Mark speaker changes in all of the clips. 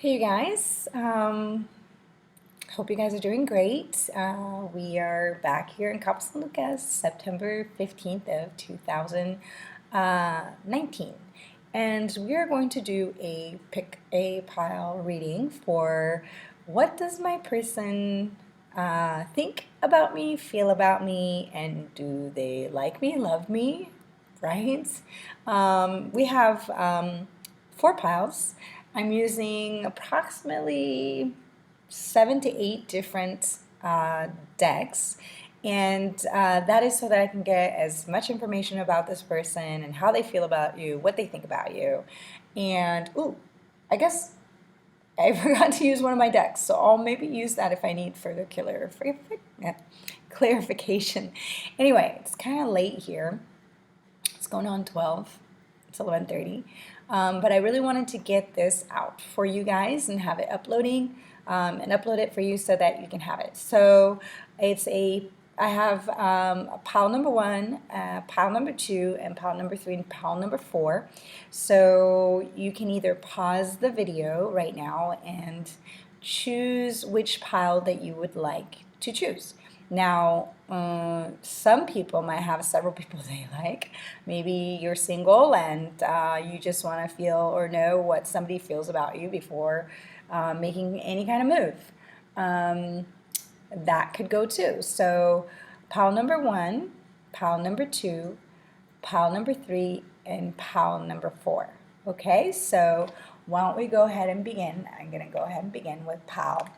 Speaker 1: Hey you guys, hope you guys are doing great. We are back here in Cabo San Lucas, September 15th of 2019. And we are going to do a pick a pile reading for what does my person think about me, feel about me, and do they like me, love me, right? We have four piles. I'm using approximately 7 to 8 different decks, and that is so that I can get as much information about this person and how they feel about you, what they think about you. And, ooh, I guess I forgot to use one of my decks, so I'll maybe use that if I need further clarification. Anyway, it's kind of late here. It's going on 12. It's 11:30. But I really wanted to get this out for you guys and have it uploading and upload it for you so that you can have it. So I have pile number one, pile number two, and pile number three, and pile number four. So you can either pause the video right now and choose which pile that you would like to choose. Now, some people might have several people they like. Maybe you're single and you just want to feel or know what somebody feels about you before making any kind of move. That could go too. So, pile number one, pile number two, pile number three, and pile number four. Okay, so why don't we go ahead and begin? I'm going to go ahead and begin with pile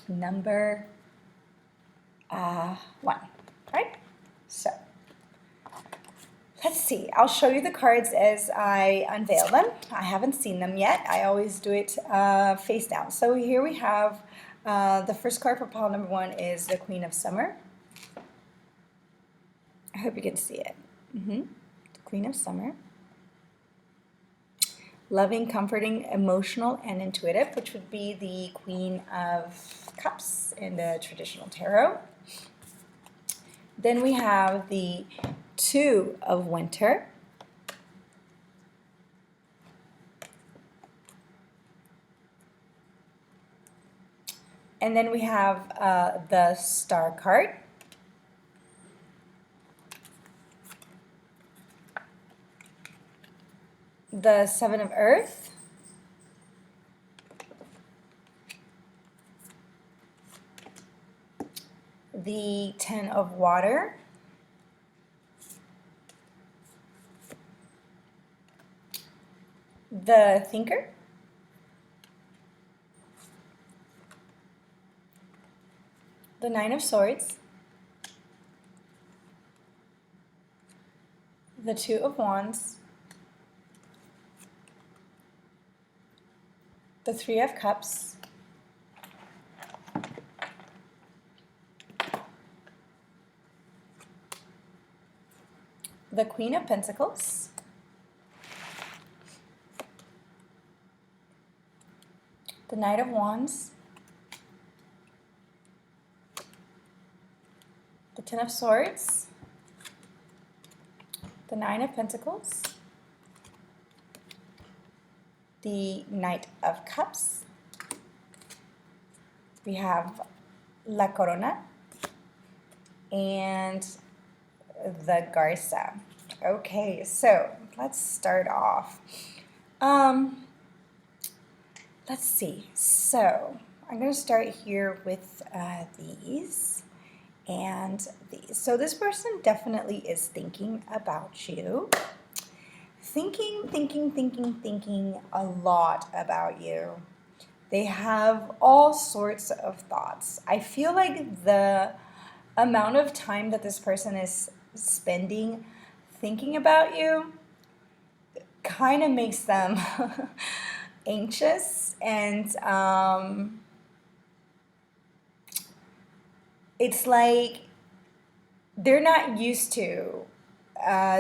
Speaker 1: number one, right? So let's see. I'll show you the cards as I unveil them. I haven't seen them yet. I always do it face down. So here we have the first card for pile number one is the Queen of Summer. I hope you can see it. The Queen of Summer. Loving, comforting, emotional, and intuitive, which would be the Queen of Cups in the traditional tarot. Then we have the Two of Winter. And then we have the Star card. The Seven of Earth. The Ten of Water. The Thinker. The Nine of Swords. The Two of Wands. The Three of Cups. The Queen of Pentacles. The Knight of Wands. The Ten of Swords. The Nine of Pentacles. The Knight of Cups. We have La Corona and the Garza. Okay, so let's start off. Let's see. So I'm going to start here with these and these. So this person definitely is thinking about you. Thinking a lot about you. They have all sorts of thoughts. I feel like the amount of time that this person is spending thinking about you kind of makes them anxious, and it's like they're not used to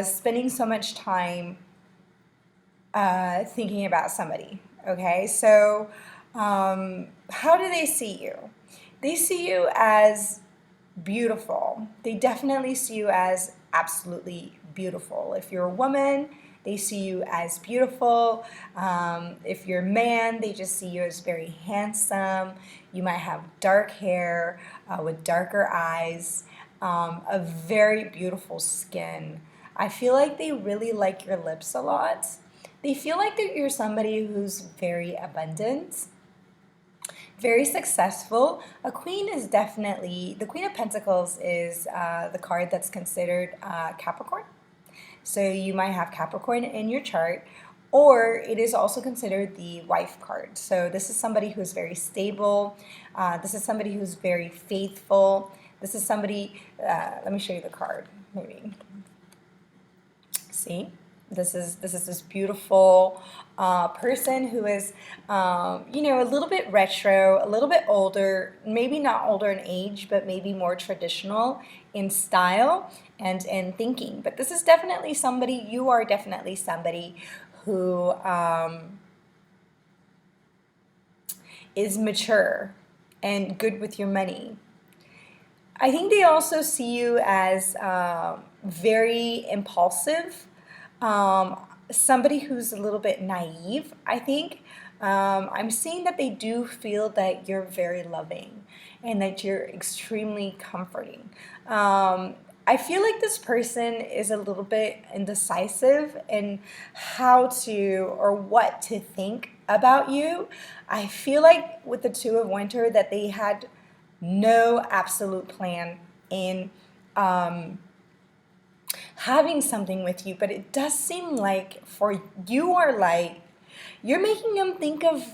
Speaker 1: spending so much time thinking about somebody. Okay, so how do they see you? They see you as beautiful. They definitely see you as absolutely beautiful. If you're a woman, They see you as beautiful. If you're a man, they just see you as very handsome. You might have dark hair with darker eyes, a very beautiful skin. I feel like they really like your lips a lot. They feel like that you're somebody who's very abundant, very successful. A queen is definitely, the Queen of Pentacles is the card that's considered Capricorn. So you might have Capricorn in your chart, or it is also considered the wife card. So this is somebody who's very stable. This is somebody who's very faithful. This is somebody, let me show you the card, maybe. See? This is this beautiful person who is, you know, a little bit retro, a little bit older, maybe not older in age, but maybe more traditional in style and in thinking. But this is definitely somebody, you are definitely somebody who is mature and good with your money. I think they also see you as very impulsive, somebody who's a little bit naive, I think. I'm seeing that they do feel that you're very loving and that you're extremely comforting. I feel like this person is a little bit indecisive in how to or what to think about you. I feel like with the Two of Winter that they had no absolute plan in having something with you, but it does seem like for you are like you're making them think of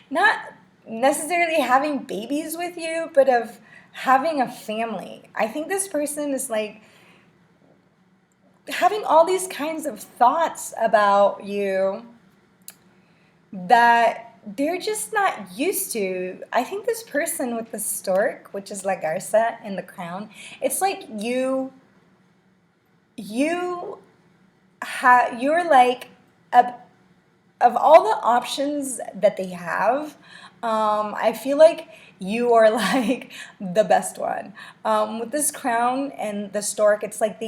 Speaker 1: not necessarily having babies with you, but of having a family. I think this person is like having all these kinds of thoughts about you that they're just not used to. I think this person with the stork, which is La Garza in the crown, it's like you're like of all the options that they have, I feel like you are like the best one. With this crown and the stork, it's like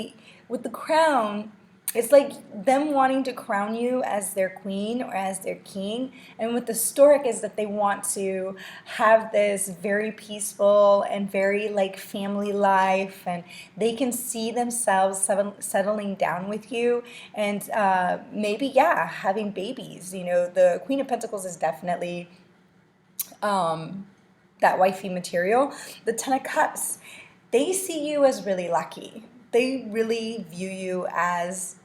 Speaker 1: with the crown, it's like them wanting to crown you as their queen or as their king. And with the stork is that they want to have this very peaceful and very like family life. And they can see themselves settling down with you and maybe, yeah, having babies. You know, the Queen of Pentacles is definitely that wifey material. The Ten of Cups, they see you as really lucky. They really view you as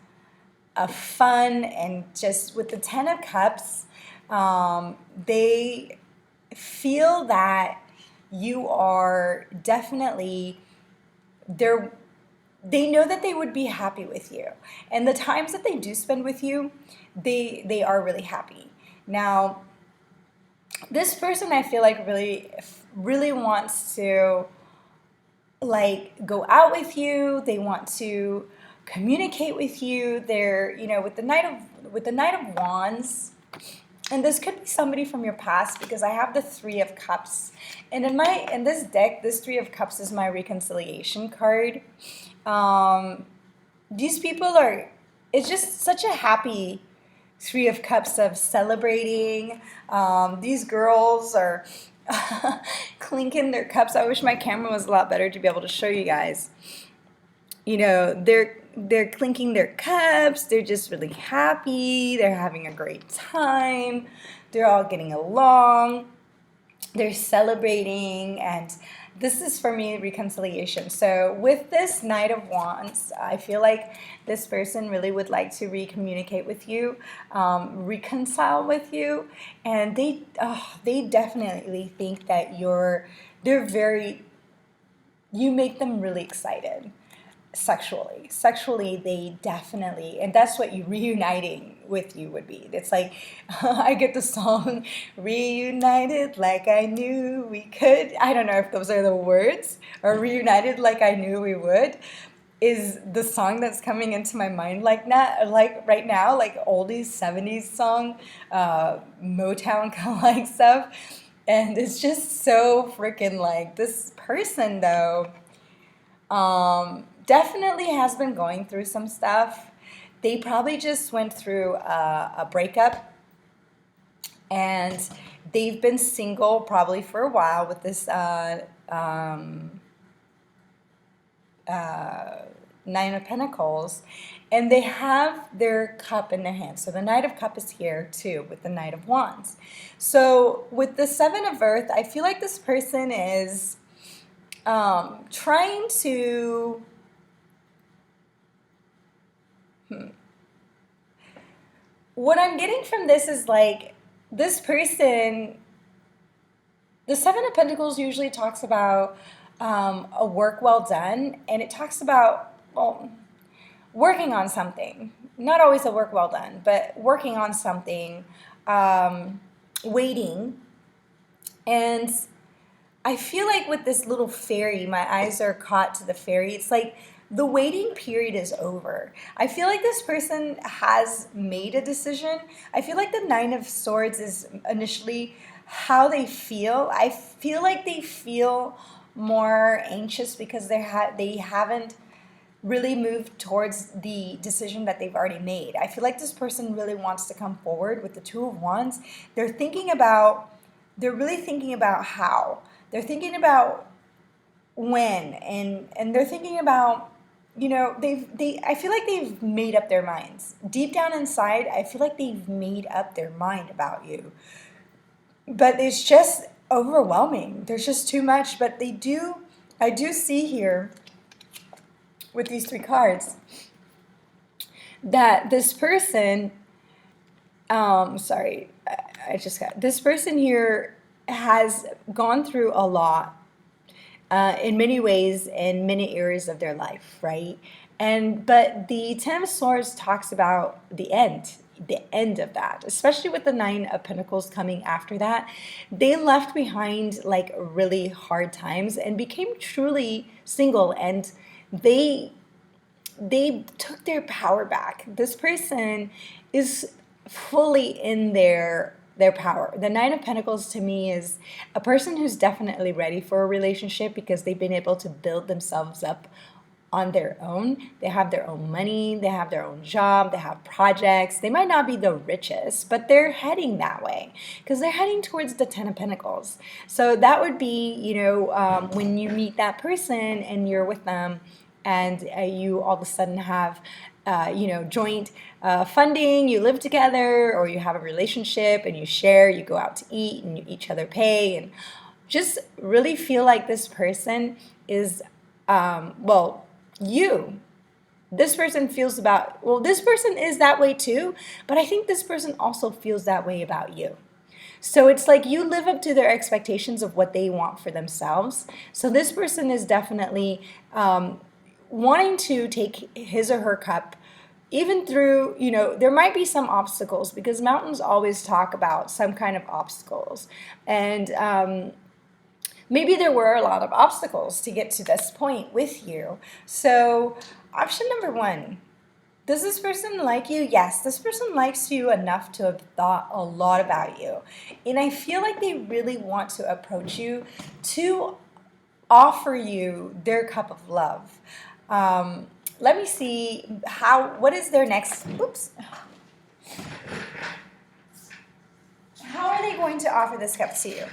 Speaker 1: a fun and just with the Ten of Cups, they feel that you are definitely they know that they would be happy with you, and the times that they do spend with you, they are really happy. Now, this person I feel like really wants to like go out with you. They want to communicate with you. They're, you know, with the Knight of Wands, and this could be somebody from your past because I have the Three of Cups, and in this deck, this Three of Cups is my reconciliation card. These people are, it's just such a happy Three of Cups of celebrating. These girls are clinking their cups. I wish my camera was a lot better to be able to show you guys. You know, they're clinking their cups. They're just really happy. They're having a great time. They're all getting along. They're celebrating, and this is for me reconciliation. So with this Knight of Wands, I feel like this person really would like to recommunicate with you, reconcile with you, and they definitely think that you make them really excited. Sexually they definitely, and that's what you reuniting with you would be. It's like I get the song reunited like I knew we could. I don't know if those are the words, or reunited like I knew we would is the song that's coming into my mind like right now, like oldies 70s song, Motown kind of like stuff. And it's just so freaking like this person though definitely has been going through some stuff. They probably just went through a breakup, and they've been single probably for a while with this Nine of Pentacles, and they have their cup in their hand. So the Knight of Cup is here too with the Knight of Wands. So with the Seven of Earth, I feel like this person is trying to what I'm getting from this is like this person, the Seven of Pentacles usually talks about a work well done, and it talks about, well, working on something. Not always a work well done, but working on something, waiting. And I feel like with this little fairy, my eyes are caught to the fairy. It's like the waiting period is over. I feel like this person has made a decision. I feel like the Nine of Swords is initially how they feel. I feel like they feel more anxious because they haven't really moved towards the decision that they've already made. I feel like this person really wants to come forward with the Two of Wands. They're really thinking about how. They're thinking about when, and they're thinking about, I feel like they've made up their minds. Deep down inside, I feel like they've made up their mind about you. But it's just overwhelming. There's just too much. But I do see here with these three cards that this person, this person here has gone through a lot in many ways, in many areas of their life, right? But the Ten of Swords talks about the end of that, especially with the Nine of Pentacles coming after that. They left behind like really hard times and became truly single, and they took their power back. This person is fully in their power. The Nine of Pentacles to me is a person who's definitely ready for a relationship because they've been able to build themselves up on their own. They have their own money, they have their own job, they have projects. They might not be the richest, but they're heading that way because they're heading towards the Ten of Pentacles. So that would be, when you meet that person and you're with them, and you all of a sudden have joint funding, you live together, or you have a relationship and you share, you go out to eat and you each other pay, and just really feel like this person is, this person feels this person is that way too, but I think this person also feels that way about you. So it's like you live up to their expectations of what they want for themselves. So this person is definitely wanting to take his or her cup, even through, there might be some obstacles, because mountains always talk about some kind of obstacles. And maybe there were a lot of obstacles to get to this point with you. So option number one, does this person like you? Yes, this person likes you enough to have thought a lot about you. And I feel like they really want to approach you to offer you their cup of love. Let me see what is their next, how are they going to offer this cup to you?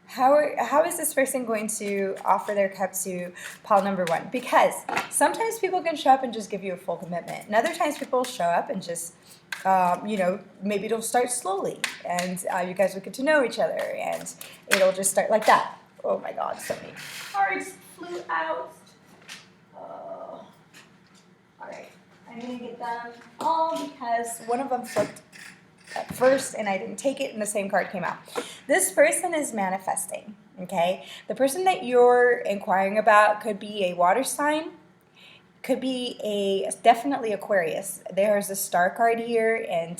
Speaker 1: How is this person going to offer their cup to pile number one? Because sometimes people can show up and just give you a full commitment. And other times people show up and just, maybe it'll start slowly. And you guys will get to know each other. And it'll just start like that. Oh my God, so many cards flew out. All right, I'm going to get them all because one of them flipped at first and I didn't take it and the same card came out. This person is manifesting, okay? The person that you're inquiring about could be a water sign, could be definitely Aquarius. There's a star card here, and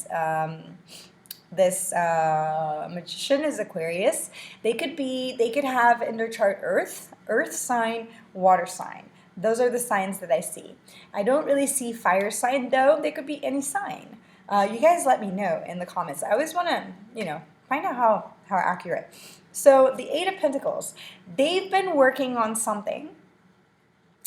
Speaker 1: this magician is Aquarius. They could have in their chart earth sign, water sign. Those are the signs that I see. I don't really see fire sign though. They could be any sign. You guys let me know in the comments. I always want to, find out how accurate. So the Eight of Pentacles, they've been working on something.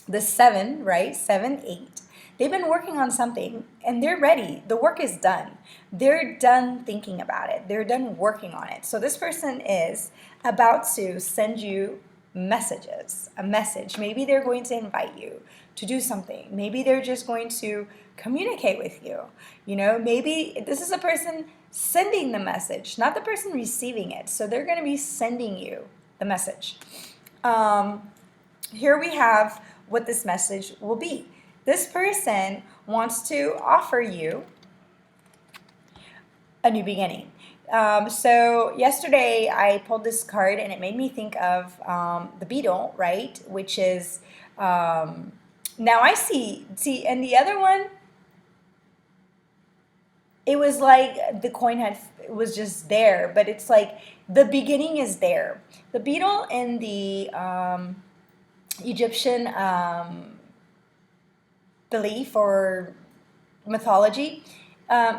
Speaker 1: The 7, right? 7, 8. they've been working on something and they're ready. The work is done. They're done thinking about it. They're done working on it. So this person is about to send you messages, a message. Maybe they're going to invite you to do something. Maybe they're just going to communicate with you. You know, maybe this is a person sending the message, not the person receiving it. So they're going to be sending you the message. Here we have what this message will be. This person wants to offer you a new beginning. So yesterday I pulled this card and it made me think of the beetle, right? Which is, now I see, and the other one, it was like the coin was just there, but it's like the beginning is there. The beetle in the Egyptian belief or mythology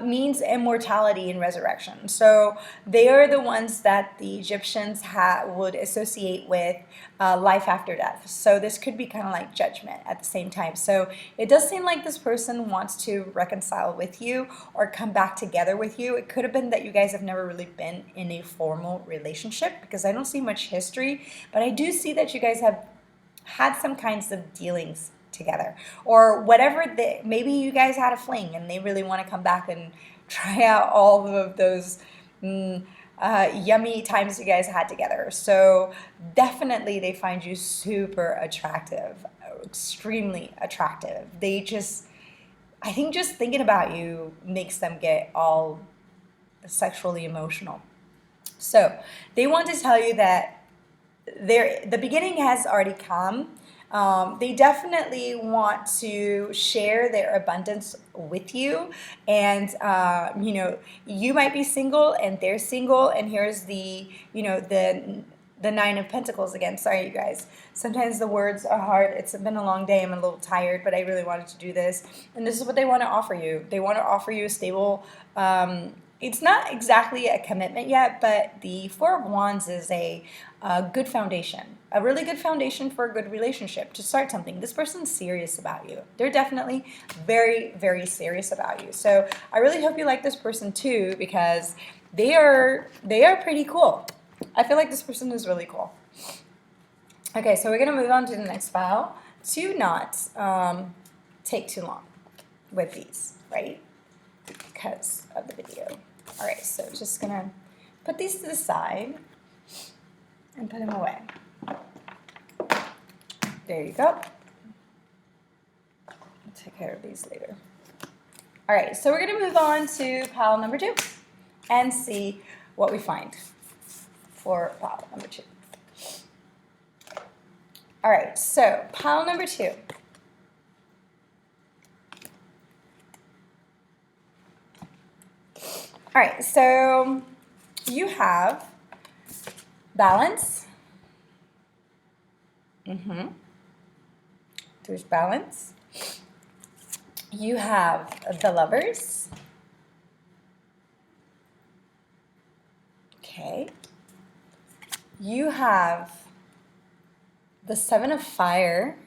Speaker 1: means immortality and resurrection. So they are the ones that the Egyptians would associate with life after death. So this could be kind of like judgment at the same time. So it does seem like this person wants to reconcile with you or come back together with you. It could have been that you guys have never really been in a formal relationship, because I don't see much history, but I do see that you guys have had some kinds of dealings together, or whatever. Maybe you guys had a fling and they really want to come back and try out all of those yummy times you guys had together. So definitely they find you super attractive, extremely attractive. I think just thinking about you makes them get all sexually emotional. So they want to tell you that the beginning has already come. They definitely want to share their abundance with you, and you know, you might be single and they're single, and here's the Nine of Pentacles again. Sorry, you guys. Sometimes the words are hard. It's been a long day. I'm a little tired, but I really wanted to do this. And this is what they want to offer you. They want to offer you a stable. It's not exactly a commitment yet, but the Four of Wands is a good foundation, a really good foundation for a good relationship, to start something. This person's serious about you. They're definitely very, very serious about you. So I really hope you like this person too, because they are pretty cool. I feel like this person is really cool. Okay, so we're going to move on to the next file to not take too long with these, right? Because of the video. All right, so just going to put these to the side and put them away. There you go. I'll take care of these later. All right, so we're going to move on to pile number 2 and see what we find for pile number 2. All right, so pile number 2. All right, so you have balance. There's balance. You have the Lovers. Okay. You have the Seven of Fire.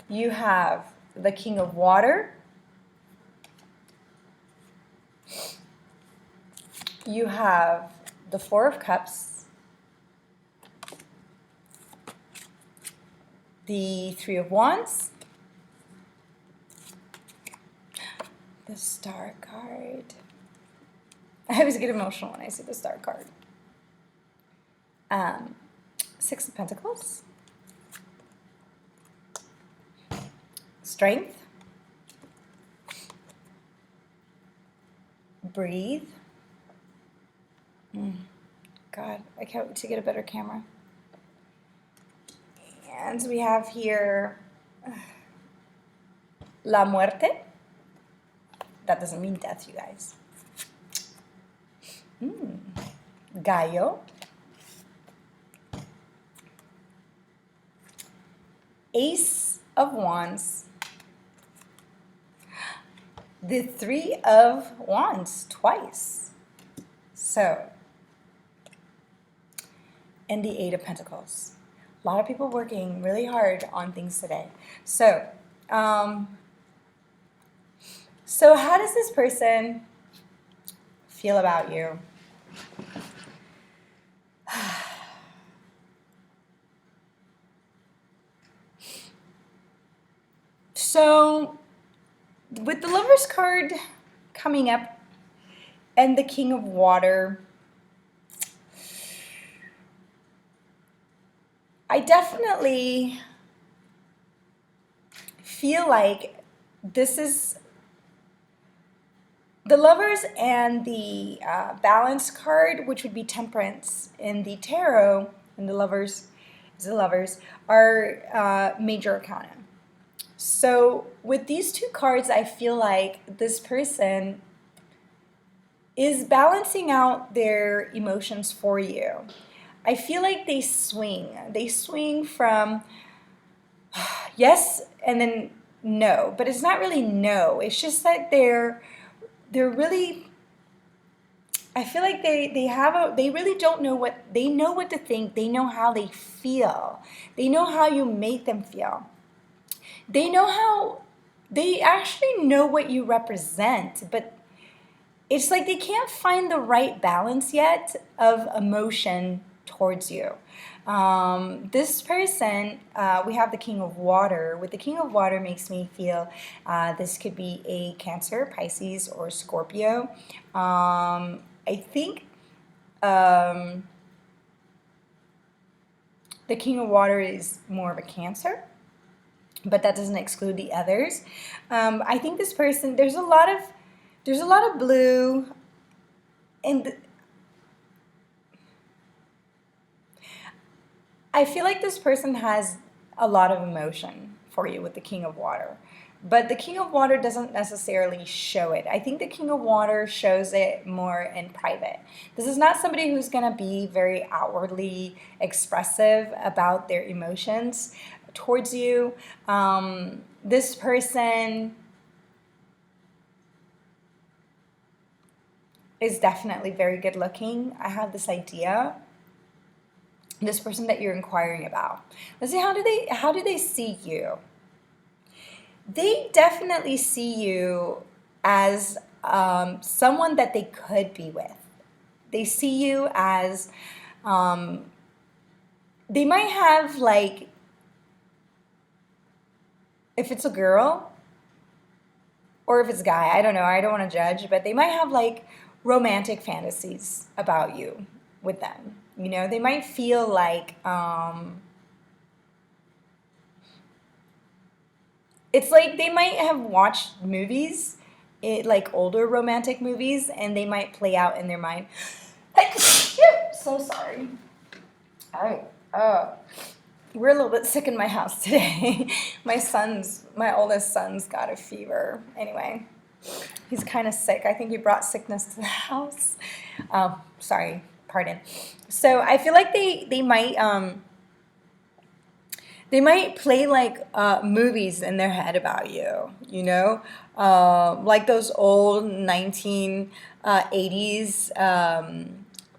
Speaker 1: You have the King of Water. You have the Four of Cups, the Three of Wands, the Star card. I always get emotional when I see the Star card. Six of Pentacles, Strength, Breathe. God, I can't wait to get a better camera. And we have here La Muerte. That doesn't mean death, you guys. Gallo. Ace of Wands. The Three of Wands twice. So, and the Eight of Pentacles. A lot of people working really hard on things today. So, so how does this person feel about you? So, with the Lover's card coming up and the King of Water, I definitely feel like this is the Lovers and the Balance card, which would be Temperance in the Tarot, and the Lovers is the Lovers, are major arcana. So with these two cards, I feel like this person is balancing out their emotions for you. I feel like they swing. They swing from yes and then no, but it's not really no. It's just that they're really, I feel like they really don't know what, they know what to think. They know how they feel. They know how you make them feel. They know how, they actually know what you represent, but it's like they can't find the right balance yet of emotion towards you. This person, we have the King of Water. With the King of Water makes me feel this could be a Cancer, Pisces, or Scorpio. I think the King of Water is more of a Cancer, but that doesn't exclude the others. I think this person, there's a lot of blue, and I feel like this person has a lot of emotion for you with the King of Water. But the King of Water doesn't necessarily show it. I think the King of Water shows it more in private. This is not somebody who's going to be very outwardly expressive about their emotions towards you. This person is definitely very good looking. I have this idea. This person that you're inquiring about. Let's see, how do they see you? They definitely see you as someone that they could be with. They see you as, they might have like, if it's a girl or if it's a guy, I don't know, I don't want to judge, but they might have like romantic fantasies about you with them. You know, they might feel like, it's like they might have watched movies, like older romantic movies, and they might play out in their mind. So sorry. All right. We're a little bit sick in my house today. My oldest son's got a fever. Anyway, he's kind of sick. I think he brought sickness to the house. Sorry, pardon. So I feel like they might play like movies in their head about you, you know, like those old 1980s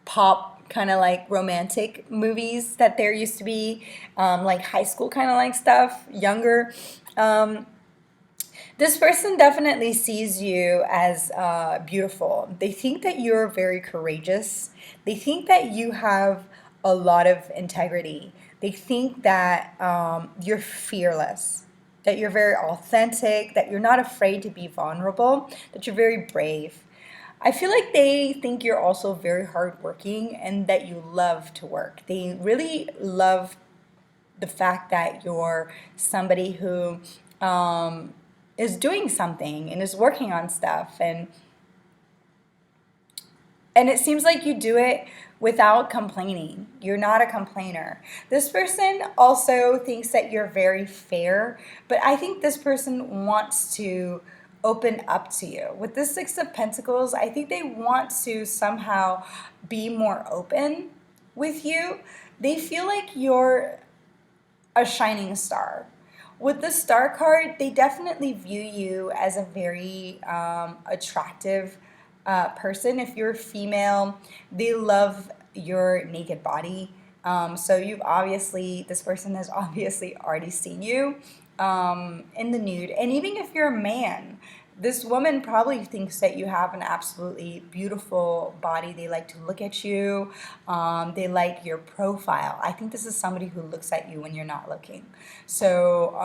Speaker 1: pop kind of like romantic movies that there used to be, like high school kind of like stuff, younger. This person definitely sees you as beautiful. They think that you're very courageous. They think that you have a lot of integrity. They think that you're fearless, that you're very authentic, that you're not afraid to be vulnerable, that you're very brave. I feel like they think you're also very hardworking and that you love to work. They really love the fact that you're somebody who is doing something and is working on stuff, and it seems like you do it without complaining. You're not a complainer. This person also thinks that you're very fair, but I think this person wants to open up to you. With this Six of Pentacles, I think they want to somehow be more open with you. They feel like you're a shining star. With the Star card, they definitely view you as a very attractive person. If you're female, they love your naked body. So this person has obviously already seen you in the nude. And even if you're a man, this woman probably thinks that you have an absolutely beautiful body. They like to look at you. They like your profile. I think this is somebody who looks at you when you're not looking. So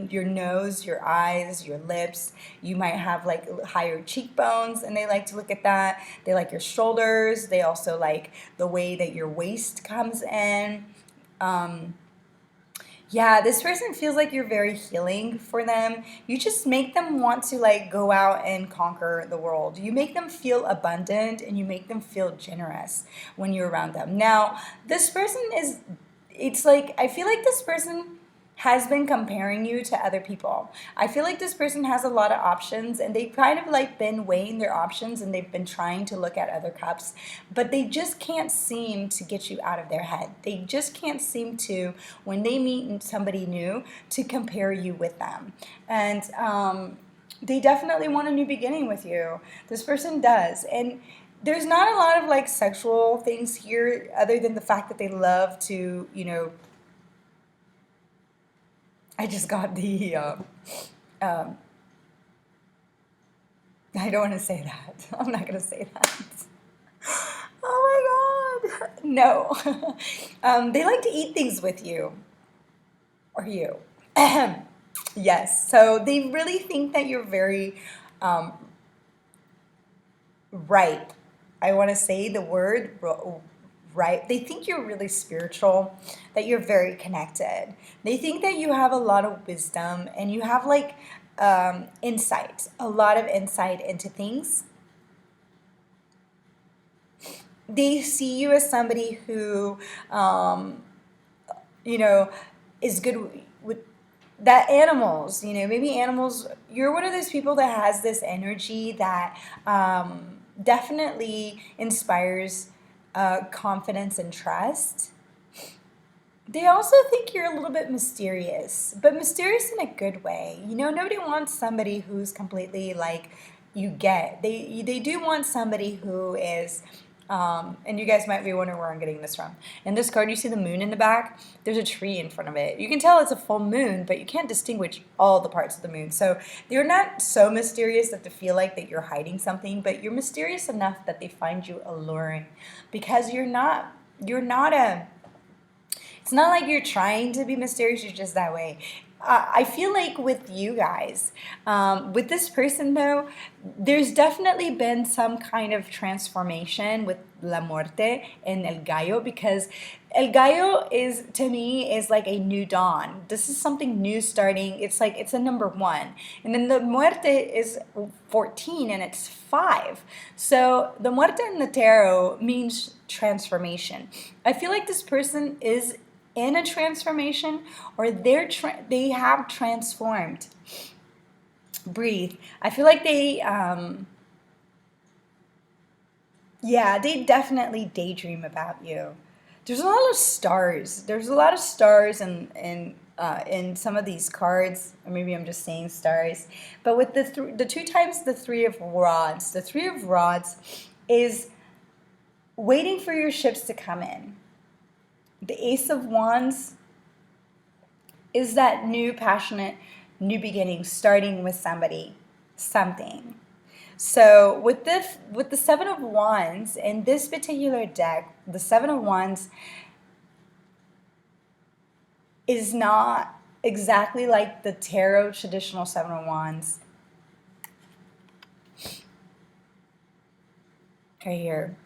Speaker 1: your nose, your eyes, your lips, you might have like higher cheekbones, and they like to look at that. They like your shoulders. They also like the way that your waist comes in. Yeah, this person feels like you're very healing for them. You just make them want to like go out and conquer the world. You make them feel abundant and you make them feel generous when you're around them. Now, this person is, it's like, I feel like this person has been comparing you to other people. I feel like this person has a lot of options and they've kind of like been weighing their options and they've been trying to look at other cups, but they just can't seem to get you out of their head. They just can't seem to, when they meet somebody new, to compare you with them. And they definitely want a new beginning with you. This person does. And there's not a lot of like sexual things here other than the fact that they love to, I just got the, um, I don't want to say that. I'm not going to say that. Oh my God. No. They like to eat things with you. Or you. Yes. So they really think that you're very ripe. I want to say the word right. They think you're really spiritual, that you're very connected. They think that you have a lot of wisdom and you have like insight, a lot of insight into things. They see you as somebody who, you know, is good with that animals, maybe animals, you're one of those people that has this energy that definitely inspires confidence and trust. They also think you're a little bit mysterious, but mysterious in a good way. Nobody wants somebody who's completely like you get. They do want somebody who is, and you guys might be wondering where I'm getting this from. In this card, you see the moon in the back. There's a tree in front of it. You can tell it's a full moon, but you can't distinguish all the parts of the moon. So you're not so mysterious that they feel like that you're hiding something, but you're mysterious enough that they find you alluring because you're not a, it's not like you're trying to be mysterious, you're just that way. I feel like with you guys, with this person though, there's definitely been some kind of transformation with La Muerte and El Gallo because El Gallo is, to me, is like a new dawn. This is something new starting. It's like, it's a number 1. And then the Muerte is 14 and it's 5. So the Muerte in the tarot means transformation. I feel like this person is in a transformation or they have transformed. Breathe. I feel like they they definitely daydream about you. There's a lot of stars. There's a lot of stars in some of these cards, or maybe I'm just saying stars. But with the 2 times the 3 of rods, the 3 of rods is waiting for your ships to come in. The Ace of Wands is that new, passionate, new beginning, starting with something. So with the 7 of Wands, in this particular deck, the 7 of Wands is not exactly like the tarot traditional 7 of Wands. Right here.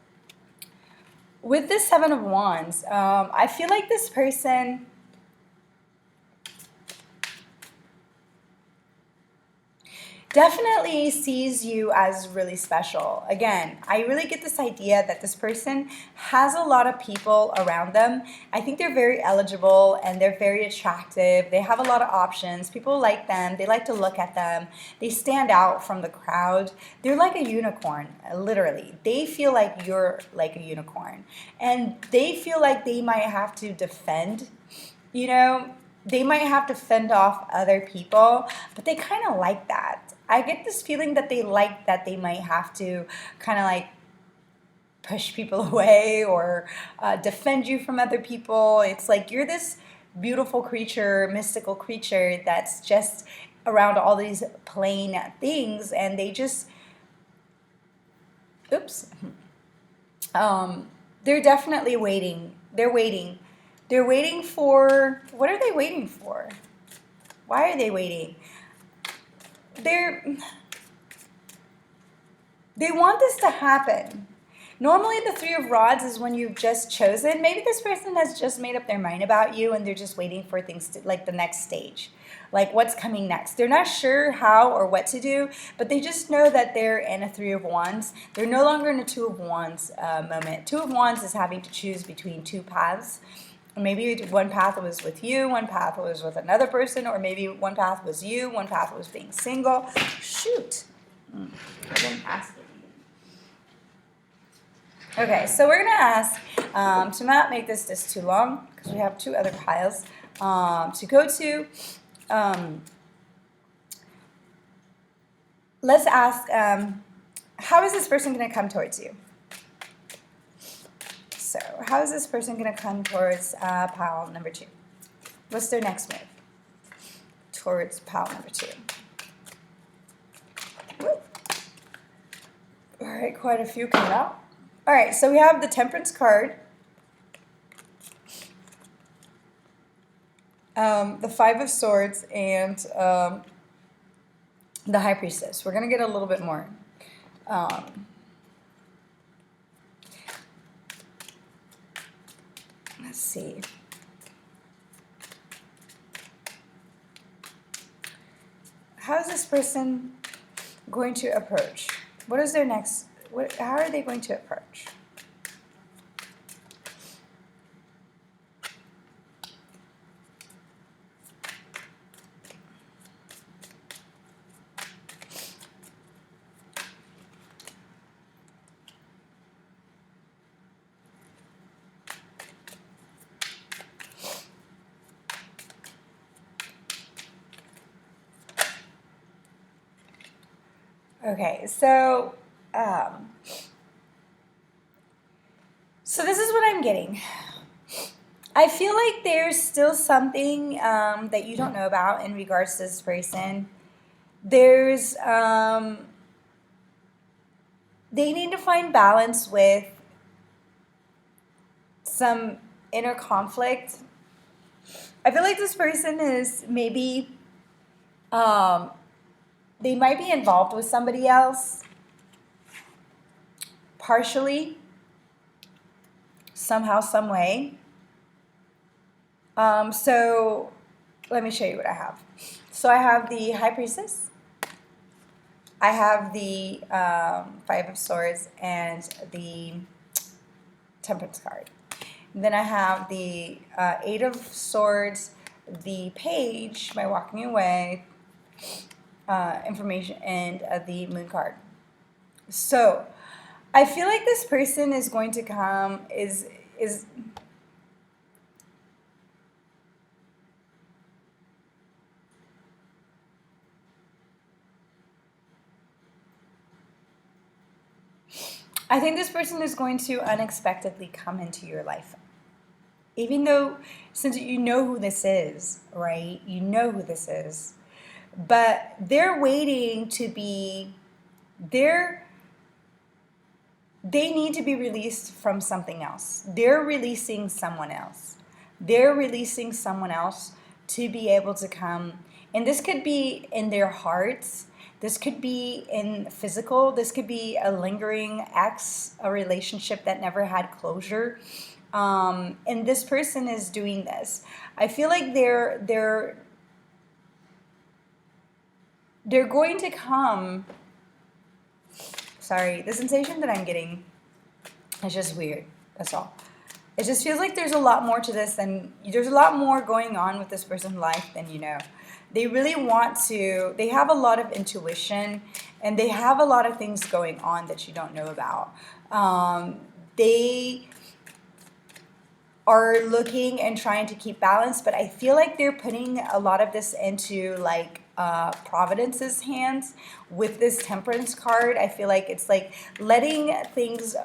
Speaker 1: With this 7 of Wands, I feel like this person definitely sees you as really special. Again, I really get this idea that this person has a lot of people around them. I think they're very eligible and they're very attractive. They have a lot of options. People like them. They like to look at them. They stand out from the crowd. They're like a unicorn, literally. They feel like you're like a unicorn. And they feel like they might have to defend, they might have to fend off other people, but they kind of like that. I get this feeling that they like that they might have to kind of like push people away or defend you from other people. It's like you're this beautiful creature, mystical creature that's just around all these plain things, and they just, oops, they're definitely waiting. They're waiting. They're waiting for, what are they waiting for? Why are they waiting? They want this to happen. Normally the Three of Rods is when you've just chosen. Maybe this person has just made up their mind about you and they're just waiting for things to, like the next stage. Like what's coming next. They're not sure how or what to do, but they just know that they're in a Three of Wands. They're no longer in a Two of Wands moment. Two of Wands is having to choose between two paths. Maybe one path was with you, one path was with another person, or maybe one path was you, one path was being single. Shoot. I didn't ask it. Okay, so we're going to ask, to not make this too long, because we have two other piles to go to. Let's ask, how is this person going to come towards you? So, how is this person going to come towards pile number 2? What's their next move towards pile number 2? All right, quite a few coming out. All right, so we have the Temperance card, the Five of Swords, and the High Priestess. We're going to get a little bit more. Let's see. How is this person going to approach? What is their next? How are they going to approach? Okay, so this is what I'm getting. I feel like there's still something that you don't know about in regards to this person. There's they need to find balance with some inner conflict. I feel like this person is maybe they might be involved with somebody else partially, somehow, some way. So let me show you what I have. So I have the High Priestess. I have the Five of Swords and the Temperance card. And then I have the Eight of Swords, the Page, my walking away, information, and the Moon card. So I feel like this person is going to come, is I think this person is going to unexpectedly come into your life. Even though, since you know who this is, right? You know who this is. But they're waiting to be, they need to be released from something else. They're releasing someone else. They're releasing someone else to be able to come. And this could be in their hearts. This could be in physical. This could be a lingering ex, a relationship that never had closure. And this person is doing this. I feel like they're going to come. Sorry, the sensation that I'm getting is just weird. That's all. It just feels like there's a lot more to this there's a lot more going on with this person's life than you know. They really want to, they have a lot of intuition and they have a lot of things going on that you don't know about. They are looking and trying to keep balance, but I feel like they're putting a lot of this into like Providence's hands. With this Temperance card, I feel like it's like letting things,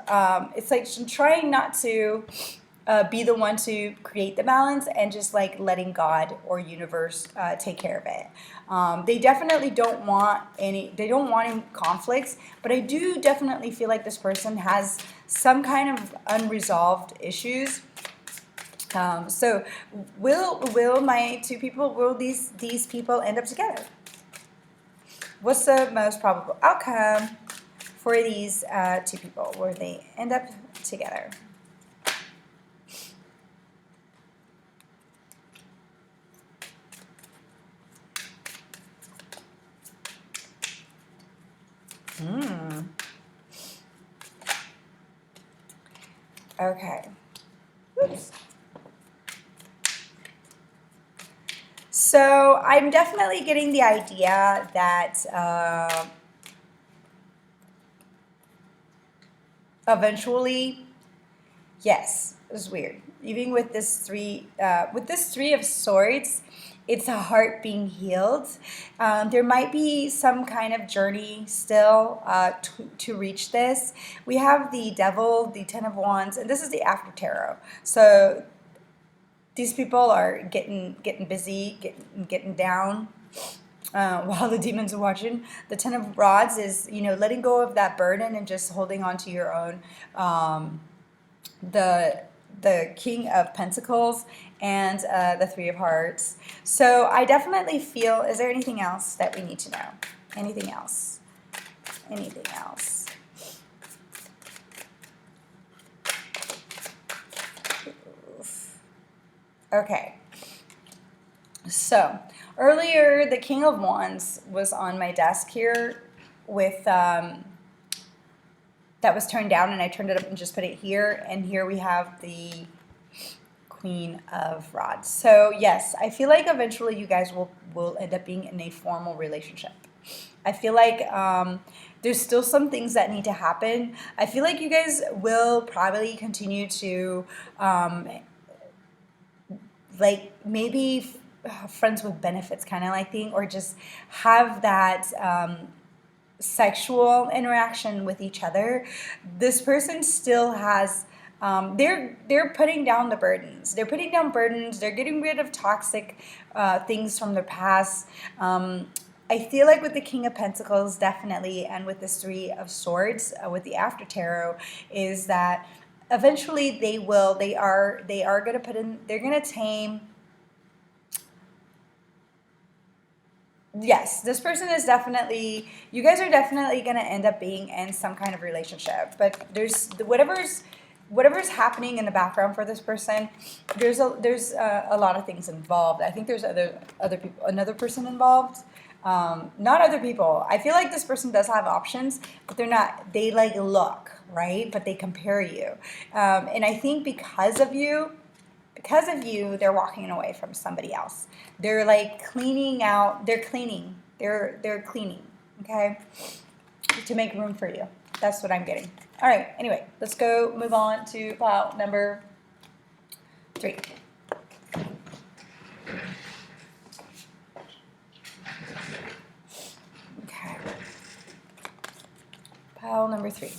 Speaker 1: it's like trying not to be the one to create the balance and just like letting God or universe take care of it. They definitely don't want any conflicts, but I do definitely feel like this person has some kind of unresolved issues. So will my two people, will these people end up together? What's the most probable outcome for these two people? Will they end up together? Okay. Oops. So I'm definitely getting the idea that eventually, yes, it's weird. Even with this three of swords, it's a heart being healed. There might be some kind of journey still to reach this. We have the Devil, the Ten of Wands, and this is the After Tarot. So these people are getting busy, getting down. While the demons are watching. The Ten of Rods is, letting go of that burden and just holding on to your own. The King of Pentacles and the Three of Hearts. So I definitely feel, is there anything else that we need to know? Anything else? Anything else? Okay. So earlier, the King of Wands was on my desk here with, that was turned down, and I turned it up and just put it here. And here we have the Queen of Rods. So yes, I feel like eventually you guys will end up being in a formal relationship. I feel like there's still some things that need to happen. I feel like you guys will probably continue to like maybe friends with benefits kind of like thing, or just have that sexual interaction with each other. This person still has they're putting down the burdens. They're putting down burdens. They're getting rid of toxic things from their past. I feel like with the King of Pentacles, definitely, and with this Three of Swords, with the After Tarot, is that eventually they are going to put in, they're going to tame. Yes, this person is definitely, you guys are definitely going to end up being in some kind of relationship, but there's whatever's happening in the background for this person, there's a lot of things involved. I think there's other people, another person involved. Not other people. I feel like this person does have options, but they like look, right? But they compare you. And I think because of you, they're walking away from somebody else. They're like cleaning out, they're cleaning, okay? To make room for you. That's what I'm getting. All right, anyway, let's go move on to pile number 3. Okay. Pile number 3.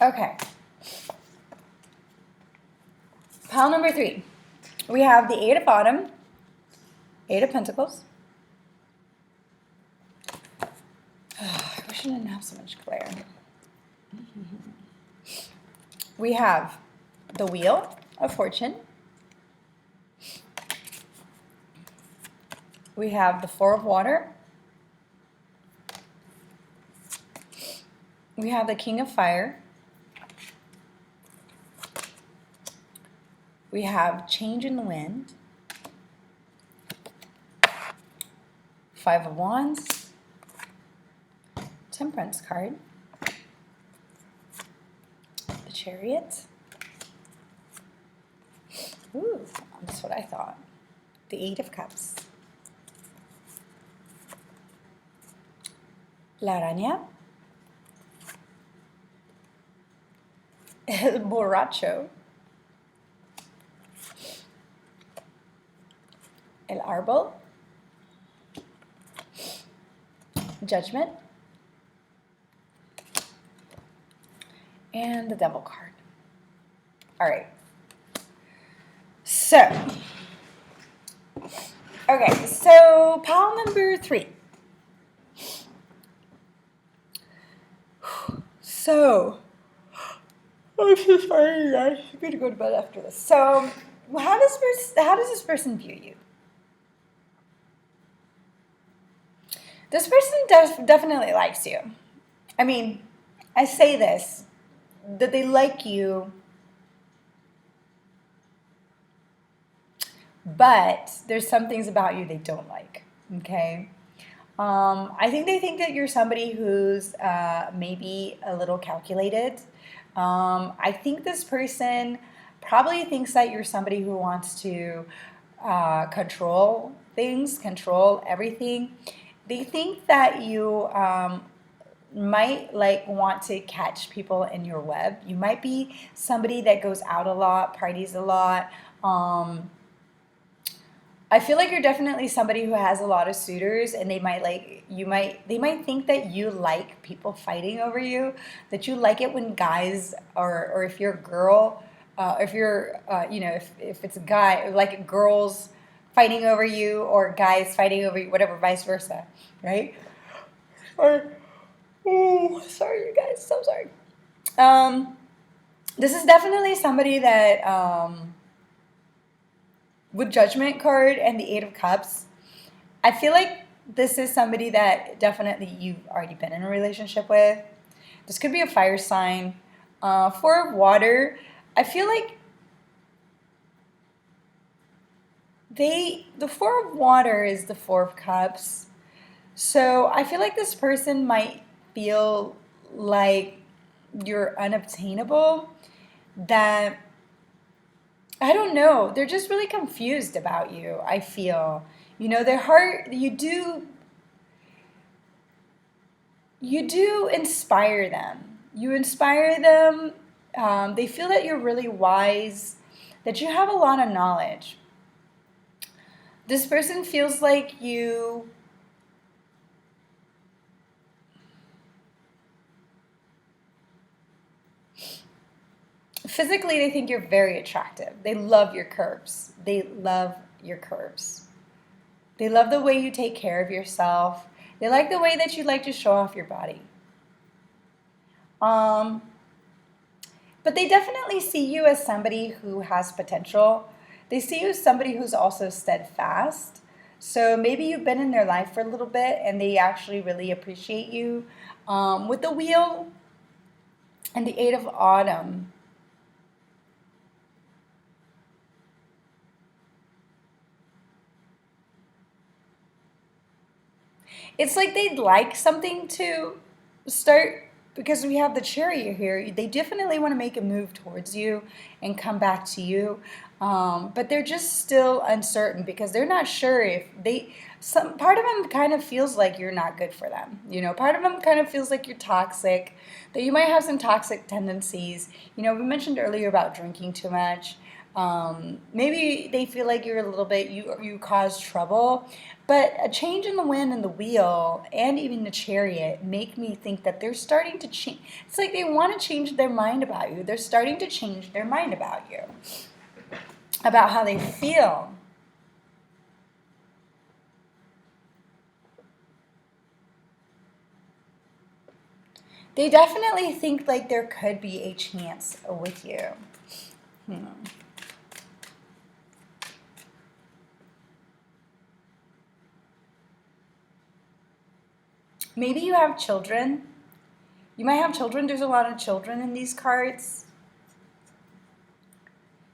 Speaker 1: Okay. Pile number 3. We have the Eight of Bottom, Eight of Pentacles. I wish I didn't have so much glare. We have the Wheel of Fortune. We have the Four of Water. We have the King of Fire. We have Change in the Wind. Five of Wands. Temperance card. The Chariot. Ooh, that's what I thought. The Eight of Cups. La Araña. El Borracho, El Árbol, Judgment, and the Devil card. All right. So, okay, so pile number 3. So, I'm so sorry, guys. I'm gonna go to bed after this. So, how does this person view you? This person definitely likes you. I mean, I say this, that they like you, but there's some things about you they don't like, okay? I think they think that you're somebody who's maybe a little calculated. I think this person probably thinks that you're somebody who wants to control things, control everything. They think that you might like want to catch people in your web. You might be somebody that goes out a lot, parties a lot. I feel like you're definitely somebody who has a lot of suitors, and they might think that you like people fighting over you, that you like it when guys, or if you're a girl, if you're if it's a guy, like girls fighting over you or guys fighting over you, whatever, vice versa, right? Or oh, sorry, you guys, so sorry. This is definitely somebody that with Judgment card and the 8 of Cups, I feel like this is somebody that definitely you've already been in a relationship with. This could be a fire sign. 4 of Water, I feel like the 4 of Water is the 4 of Cups. So I feel like this person might feel like you're unobtainable, that I don't know. They're just really confused about you, I feel. Their heart, you do inspire them. You inspire them. They feel that you're really wise, that you have a lot of knowledge. This person feels like you physically, they think you're very attractive. They love your curves. They love your curves. They love the way you take care of yourself. They like the way that you like to show off your body. But they definitely see you as somebody who has potential. They see you as somebody who's also steadfast. So maybe you've been in their life for a little bit and they actually really appreciate you. With the Wheel and the 8 of Autumn, it's like they'd like something to start, because we have the Chariot here. They definitely want to make a move towards you and come back to you. But they're just still uncertain because they're not sure if some part of them kind of feels like you're not good for them. Part of them kind of feels like you're toxic, that you might have some toxic tendencies. We mentioned earlier about drinking too much. Maybe they feel like you're a little bit, you cause trouble. But a change in the Wind and the Wheel and even the Chariot make me think that they're starting to change. It's like they want to change their mind about you. They're starting to change their mind about you, about how they feel. They definitely think like there could be a chance with you. Maybe you have children. You might have children. There's a lot of children in these cards.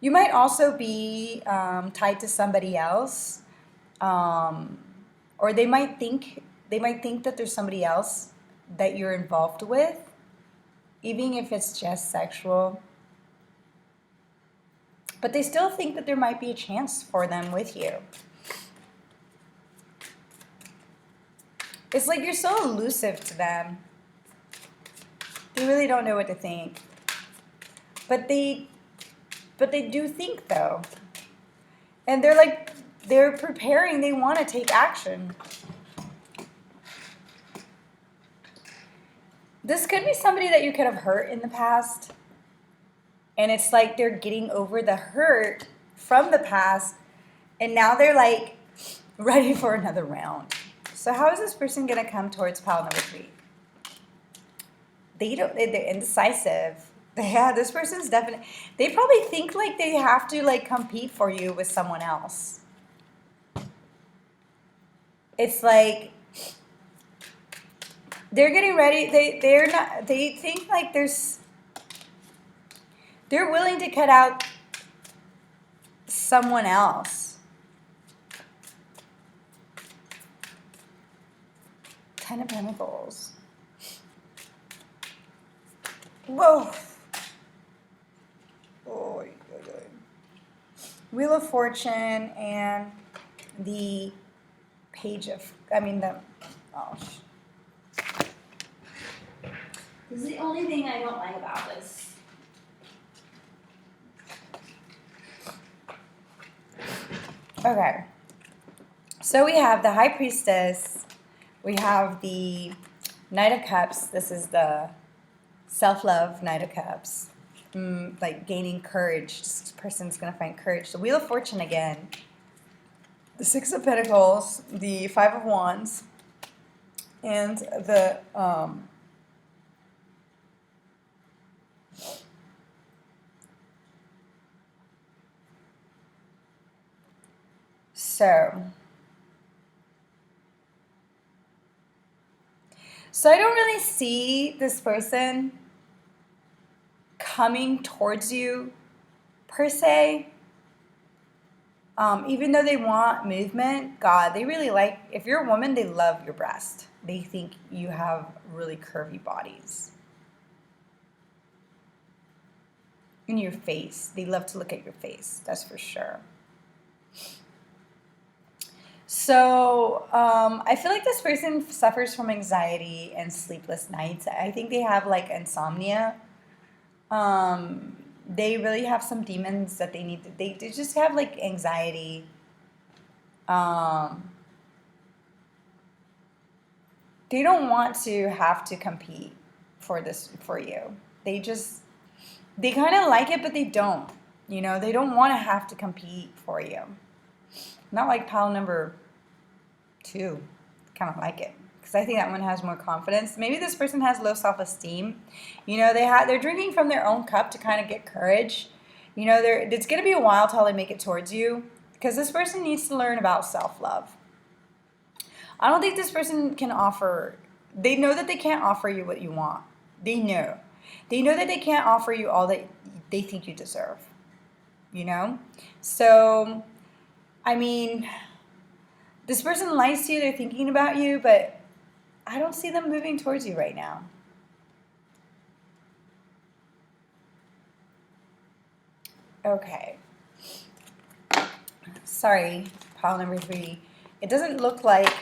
Speaker 1: You might also be tied to somebody else, or they might think that there's somebody else that you're involved with, even if it's just sexual. But they still think that there might be a chance for them with you. It's like you're so elusive to them. They really don't know what to think. But they do think though. And they're like, they're preparing, they want to take action. This could be somebody that you could have hurt in the past. And it's like they're getting over the hurt from the past. And now they're like ready for another round. So how is this person going to come towards pile number 3? They're indecisive. Yeah, this person's definitely, they probably think like they have to like compete for you with someone else. It's like they're getting ready. They think like they're willing to cut out someone else. 10 of Pentacles. Whoa. Oh, Wheel of Fortune and the Page of, oh. This is the only thing I don't like about this. Okay. So we have the High Priestess. We have the Knight of Cups. This is the self-love Knight of Cups. Like gaining courage. This person's going to find courage. The Wheel of Fortune again. The Six of Pentacles. The Five of Wands. And the So I don't really see this person coming towards you per se. Even though they want movement, God, they really like, if you're a woman, they love your breast. They think you have really curvy bodies. In your face. They love to look at your face, that's for sure. So I feel like this person suffers from anxiety and sleepless nights. I think they have like insomnia. They really have some demons that they need to, they just have like anxiety. They don't want to have to compete for you. They kind of like it, but they don't. You know, they don't want to have to compete for you. Not like pile number 2. Kind of like it. Because I think that one has more confidence. Maybe this person has low self-esteem. You know, they're drinking from their own cup to kind of get courage. You know, it's going to be a while till they make it towards you. Because this person needs to learn about self-love. I don't think this person can offer... They know that they can't offer you what you want. They know. They know that they can't offer you all that they think you deserve. You know? So, I mean... This person likes you, they're thinking about you, but I don't see them moving towards you right now. Okay. Sorry, pile number 3. It doesn't look like,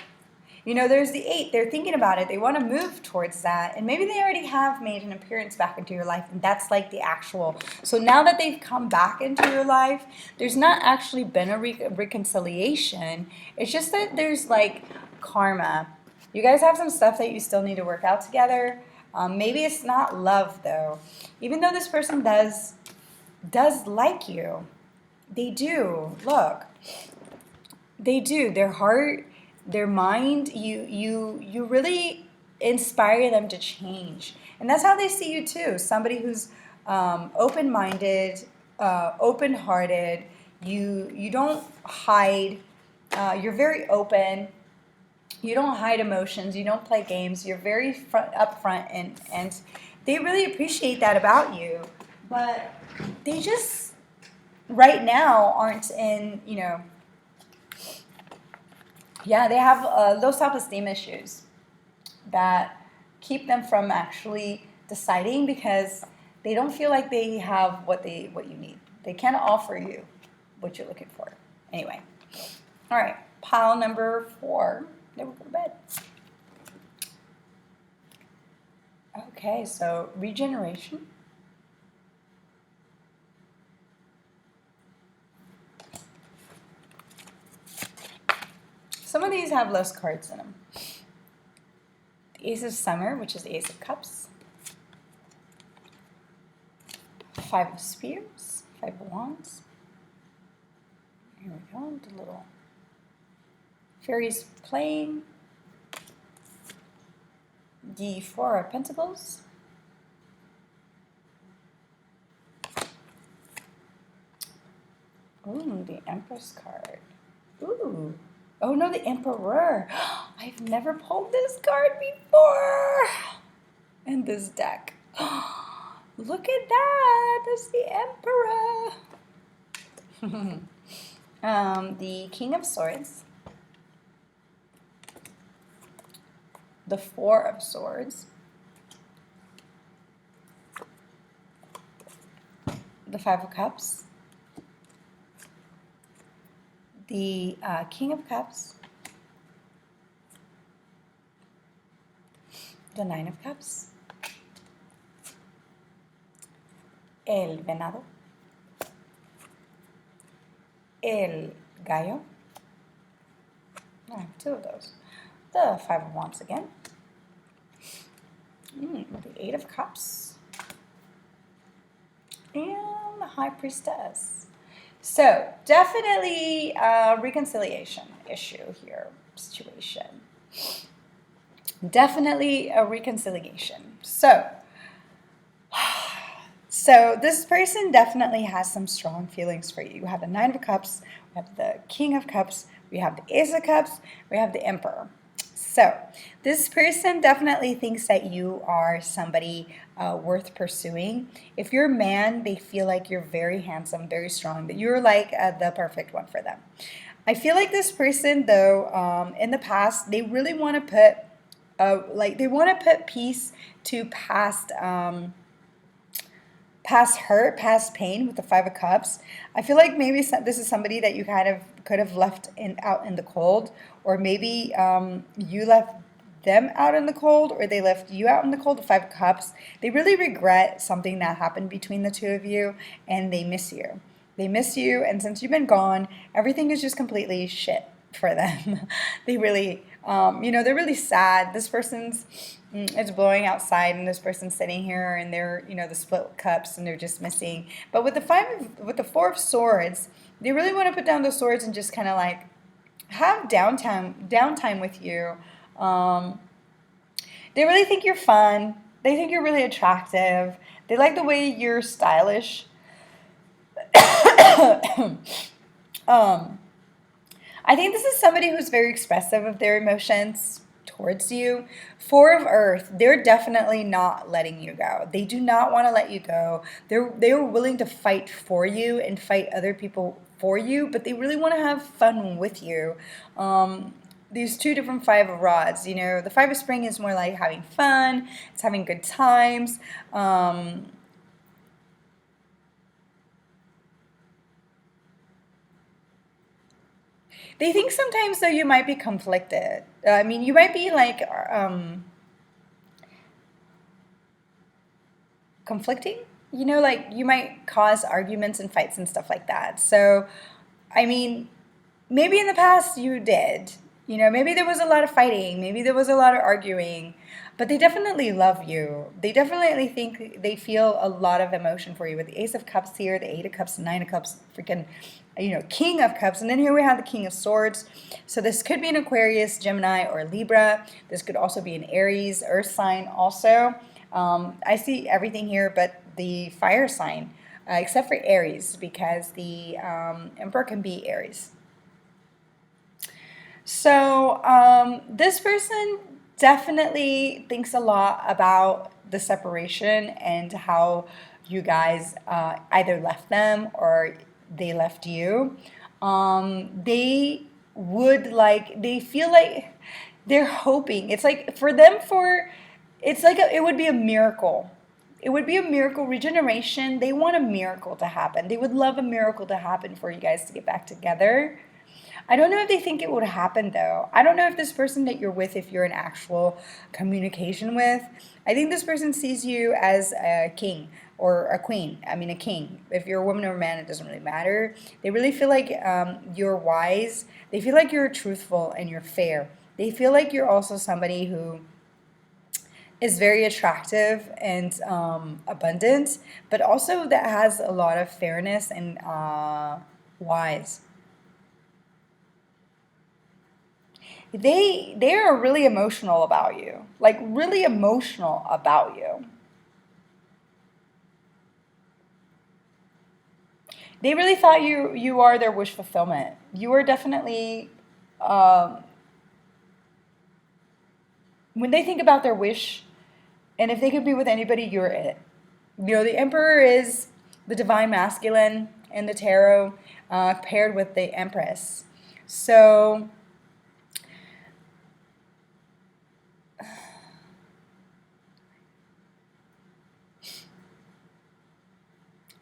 Speaker 1: you know, there's the 8. They're thinking about it. They want to move towards that. And maybe they already have made an appearance back into your life. And that's like the actual. So now that they've come back into your life, there's not actually been a reconciliation. It's just that there's like karma. You guys have some stuff that you still need to work out together. Maybe it's not love though. Even though this person does like you. They do. Look. They do. Their heart, their mind, you really inspire them to change. And that's how they see you too. Somebody who's open-minded, open-hearted. You don't hide. You're very open. You don't hide emotions. You don't play games. You're very upfront, and they really appreciate that about you. But they just, right now, aren't in, you know, yeah, they have low self-esteem issues that keep them from actually deciding because they don't feel like they have what you need. They can't offer you what you're looking for. Anyway, all right, pile number 4. Then we'll go to bed. Okay, so regeneration. Some of these have less cards in them. The Ace of Summer, which is the Ace of Cups. Five of Spears, Five of Wands. Here we go, the little fairies playing. The Four of Pentacles. Ooh, the Empress card. Ooh. Oh no, the Emperor. I've never pulled this card before in this deck. Look at that. That's the Emperor. The King of Swords. The Four of Swords. The Five of Cups. The King of Cups. The Nine of Cups. El Venado. El Gallo. I have two of those. The Five of Wands again. The Eight of Cups. And the High Priestess. So, definitely a reconciliation issue here, situation. Definitely a reconciliation. So this person definitely has some strong feelings for you. You have the Nine of Cups, we have the King of Cups, we have the Ace of Cups, we have the Emperor. So this person definitely thinks that you are somebody worth pursuing. If you're a man, they feel like you're very handsome, very strong, that you're like the perfect one for them. I feel like this person, though, in the past, they really want to put peace to past hurt, past pain with the Five of Cups. I feel like maybe this is somebody that you kind of could have left out in the cold, or maybe you left them out in the cold, or they left you out in the cold. The Five of Cups. They really regret something that happened between the two of you, and they miss you. They miss you, and since you've been gone, everything is just completely shit for them. They really, they're really sad. This person's it's blowing outside, and this person's sitting here, and they're, the split cups, and they're just missing. But with the Four of Swords, they really want to put down the swords and just kind of like have downtime with you. They really think you're fun. They think you're really attractive. They like the way you're stylish. I think this is somebody who's very expressive of their emotions towards you. Four of Earth, they're definitely not letting you go. They do not want to let you go. They're willing to fight for you and fight other people for you, but they really want to have fun with you. These two different Five of Rods, the Five of Spring is more like having fun. It's having good times. They think sometimes, though, you might be conflicted. You might be like conflicting. Like you might cause arguments and fights and stuff like that. So, maybe in the past you did. Maybe there was a lot of fighting. Maybe there was a lot of arguing. But they definitely love you. They definitely think they feel a lot of emotion for you. With the Ace of Cups here, the Eight of Cups, the Nine of Cups, freaking, King of Cups. And then here we have the King of Swords. So this could be an Aquarius, Gemini, or Libra. This could also be an Aries, Earth sign also. I see everything here but the fire sign, except for Aries, because the Emperor can be Aries. So this person definitely thinks a lot about the separation and how you guys either left them or they left you. They feel like they're hoping. It's like for them, it would be a miracle. It would be a miracle regeneration. They want a miracle to happen. They would love a miracle to happen for you guys to get back together. I don't know if they think it would happen, though. I don't know if this person that you're with, if you're in actual communication with, I think this person sees you as a king or a queen, I mean a king. If you're a woman or a man, it doesn't really matter. They really feel like you're wise. They feel like you're truthful and you're fair. They feel like you're also somebody who is very attractive and abundant, but also that has a lot of fairness and wise. They are really emotional about you, like really emotional about you. They really thought you are their wish fulfillment. You are definitely um, when they think about their wish, and if they could be with anybody, you're it. You know, the Emperor is the divine masculine in the tarot, paired with the Empress. So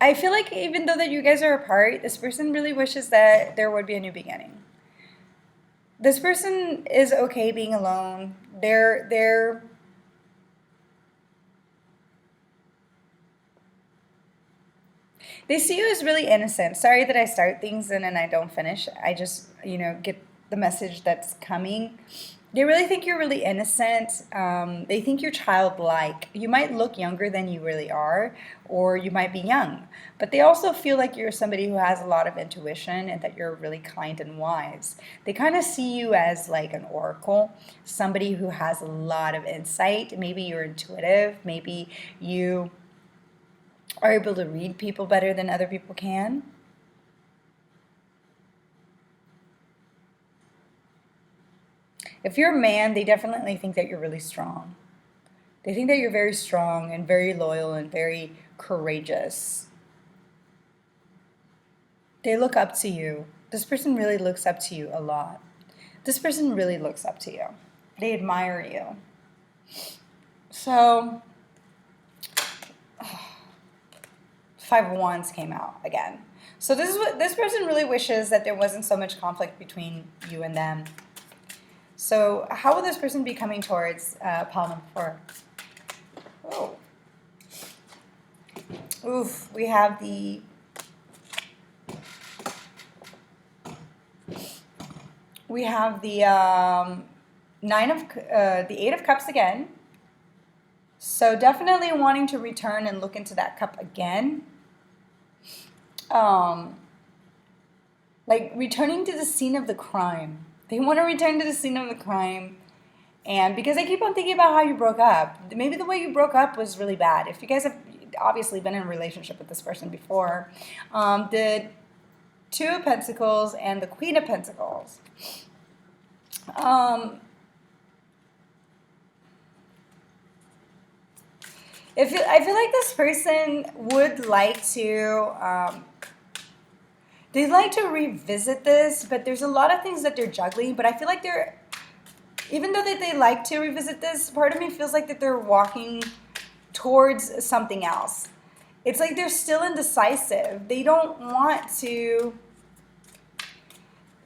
Speaker 1: I feel like even though that you guys are apart, this person really wishes that there would be a new beginning. This person is okay being alone. They see you as really innocent. Sorry that I start things and then I don't finish. I just, get the message that's coming. They really think you're really innocent. They think you're childlike. You might look younger than you really are, or you might be young. But they also feel like you're somebody who has a lot of intuition and that you're really kind and wise. They kind of see you as like an oracle, somebody who has a lot of insight. Maybe you're intuitive. Maybe you are able to read people better than other people can. If you're a man, they definitely think that you're really strong. They think that you're very strong and very loyal and very courageous. They look up to you. This person really looks up to you a lot. This person really looks up to you. They admire you. So, Five of Wands came out again. So this is what this person really wishes, that there wasn't so much conflict between you and them. So how will this person be coming towards pile number 4? Oh. Oof, we have the the 8 of Cups again. So definitely wanting to return and look into that cup again. Like returning to the scene of the crime. They want to return to the scene of the crime. And because I keep on thinking about how you broke up, maybe the way you broke up was really bad. If you guys have obviously been in a relationship with this person before, the Two of Pentacles and the Queen of Pentacles. I feel like this person would like to, they'd like to revisit this, but there's a lot of things that they're juggling. But I feel like even though that they like to revisit this, part of me feels like that they're walking towards something else. It's like they're still indecisive. They don't want to,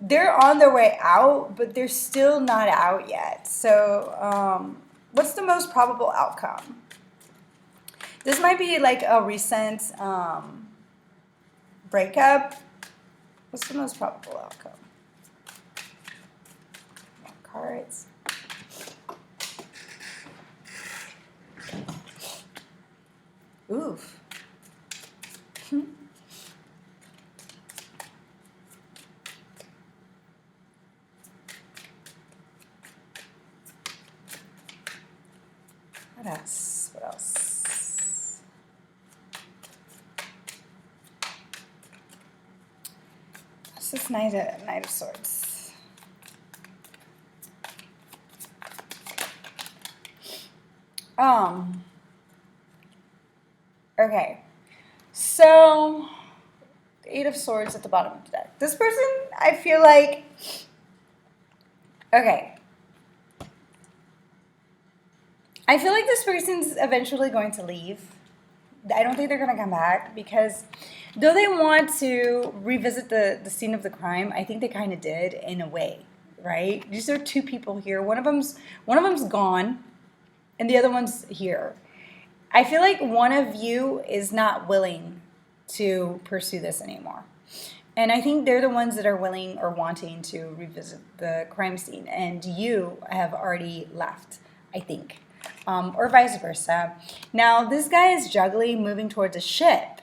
Speaker 1: they're on their way out, but they're still not out yet. So what's the most probable outcome? This might be like a recent breakup. What's the most probable outcome? More cards. Oof. What else? What else? What's this Knight of Swords? Okay. So, the 8 of Swords at the bottom of the deck. This person, I feel like, okay. I feel like this person's eventually going to leave. I don't think they're going to come back because though they want to revisit the scene of the crime, I think they kind of did in a way, right? These are two people here. One of them's gone and the other one's here. I feel like one of you is not willing to pursue this anymore. And I think they're the ones that are willing or wanting to revisit the crime scene. And you have already left, I think, or vice versa. Now, this guy is juggling moving towards a ship.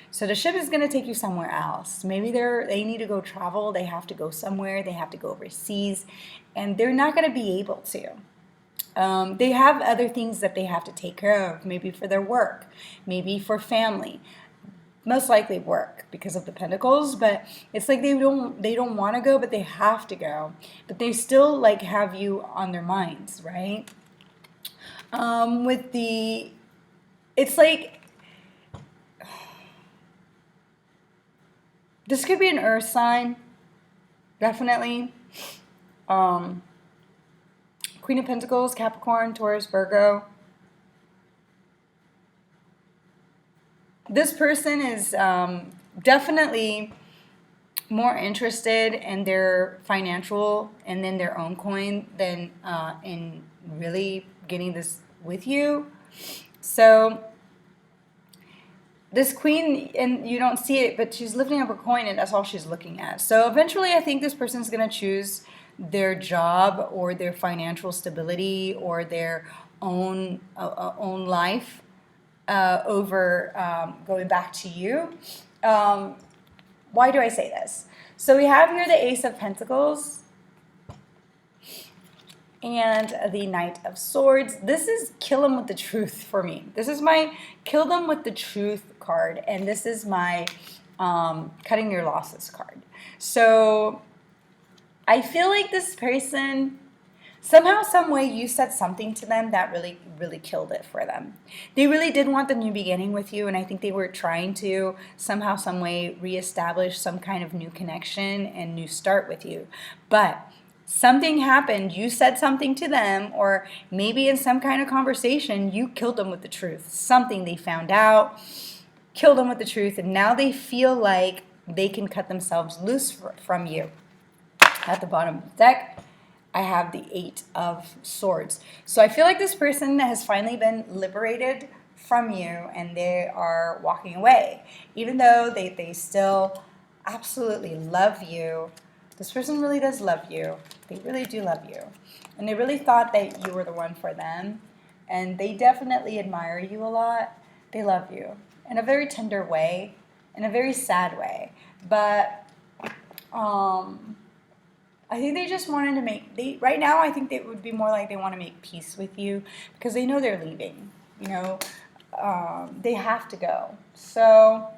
Speaker 1: So the ship is going to take you somewhere else. Maybe they need to go travel. They have to go somewhere. They have to go overseas. And they're not going to be able to. They have other things that they have to take care of, maybe for their work, maybe for family, most likely work because of the pentacles. But it's like they don't want to go, but they have to go. But they still like have you on their minds, right? It's like this could be an earth sign, definitely. Queen of Pentacles, Capricorn, Taurus, Virgo. This person is definitely more interested in their financial and then their own coin than in really getting this with you. So this queen, and you don't see it, but she's lifting up her coin and that's all she's looking at. So eventually I think this person's going to choose their job or their financial stability or their own life over going back to you. Why do I say this? So we have here the Ace of Pentacles and the Knight of Swords. This is kill them with the truth for me. This is my kill them with the truth card, and this is my cutting your losses card. So I feel like this person, somehow, some way, you said something to them that really, really killed it for them. They really did want the new beginning with you, and I think they were trying to somehow, some way, reestablish some kind of new connection and new start with you. But something happened, you said something to them, or maybe in some kind of conversation, you killed them with the truth. Something they found out, killed them with the truth, and now they feel like they can cut themselves loose from you. At the bottom of the deck, I have the Eight of Swords. So I feel like this person has finally been liberated from you and they are walking away. Even though they still absolutely love you, this person really does love you. They really do love you. And they really thought that you were the one for them. And they definitely admire you a lot. They love you in a very tender way, in a very sad way. But I think they just wanted to right now I think they would be more like they want to make peace with you because they know they're leaving, you know, they have to go. So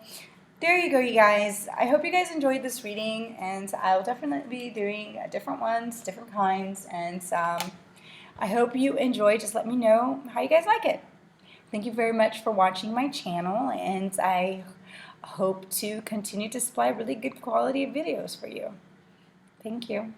Speaker 1: there you go, you guys. I hope you guys enjoyed this reading, and I'll definitely be doing different ones, different kinds, and I hope you enjoy. Just let me know how you guys like it. Thank you very much for watching my channel, and I hope to continue to supply really good quality videos for you. Thank you.